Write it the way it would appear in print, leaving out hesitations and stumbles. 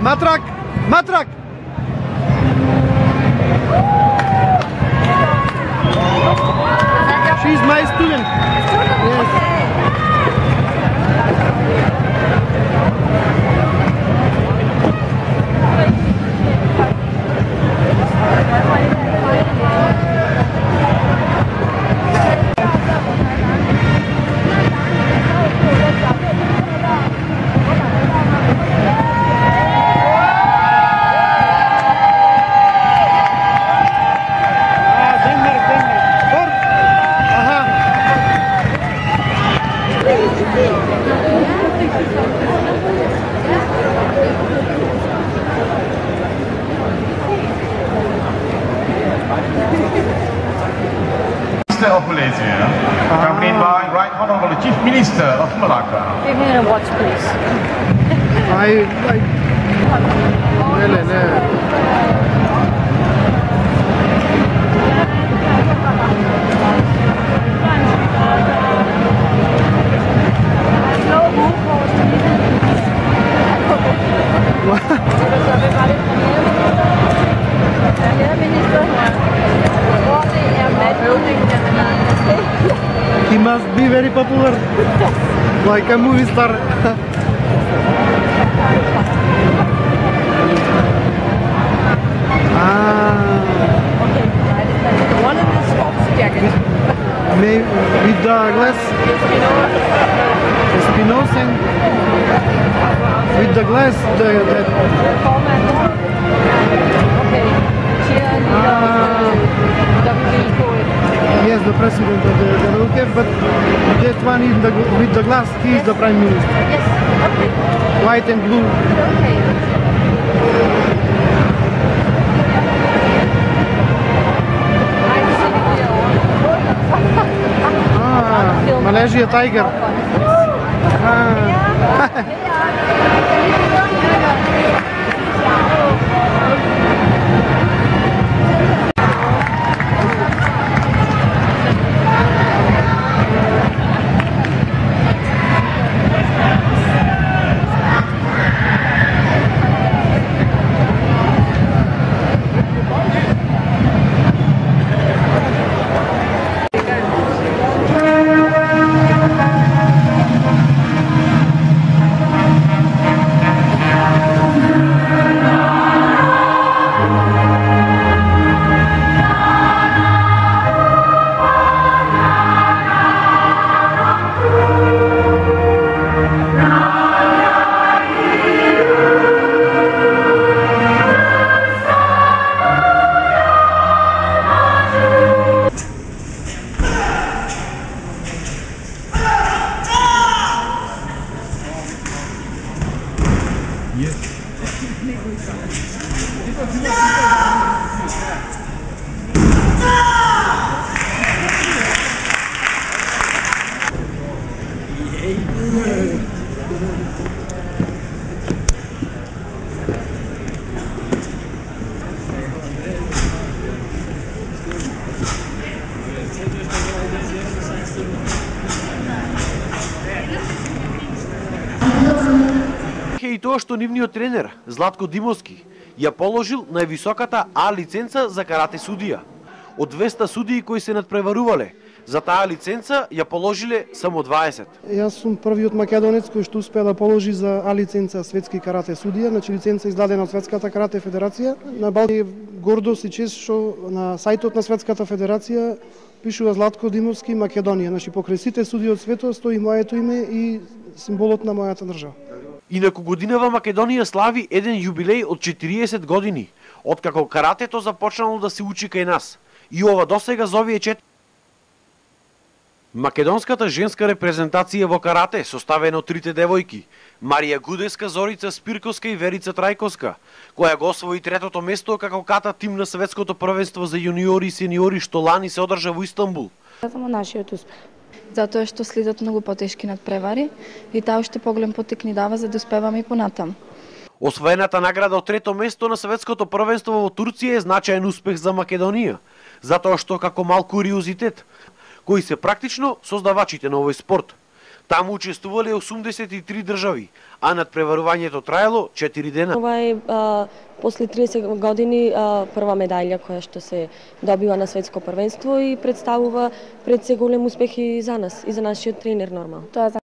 Матрак! Матрак! She's my student. Yes. Of Malaysia, accompanied by Right Honourable Chief Minister of Malacca. Give me a watch, please. He must be very popular, like a movie star. One of the Scots jacket. Maybe with the glass. Espinosa. With the glass. Yes, the president of the WKF, but that one with the glass, he is the prime minister. Yes, okay. White and blue. Okay. Malaysia Tiger. И тоа што нивниот тренер Златко Димовски ја положил највисоката А лиценца за карате судија. Од 200 судии кои се надпреварувале, за таа лиценца ја положиле само 20. Јас сум првиот македонец кој што успеа да положи за А лиценца светски карате судија, значи лиценца издадена од Светската карате федерација. На Балкан гордост и чест што на сајтот на Светската федерација пишува Златко Димовски Македонија, значи покрај сите судии од светот стои моето име и символот на мојата држава. Инаку годинава Македонија слави еден јубилеј од 40 години, откако каратето започнало да се учи кај нас. И ова досега за овие 4. Македонската женска репрезентација во карате, составена од трите девојки, Марија Гудеска, Зорица Спирковска и Верица Трајковска, која го освои третото место како ката тим на светското првенство за јуниори и сениори што лани се одржа во Истанбул. Само нашиот успех. Затоа што следат многу потешки надпревари и таа уште поголем потик ни дава за да успеваме и понатам. Освоената награда од трето место на светското првенство во Турција е значаен успех за Македонија, затоа што како мал куриозитет, кои се практично создавачите на овој спорт. Таму учествувале 83 држави, а надпреварувањето траело 4 дена. Ова е после 30 години прва медаља која што се добива на светско првенство и представува пред се голем успех и за нас, и за нашиот тренер нормално. Тоа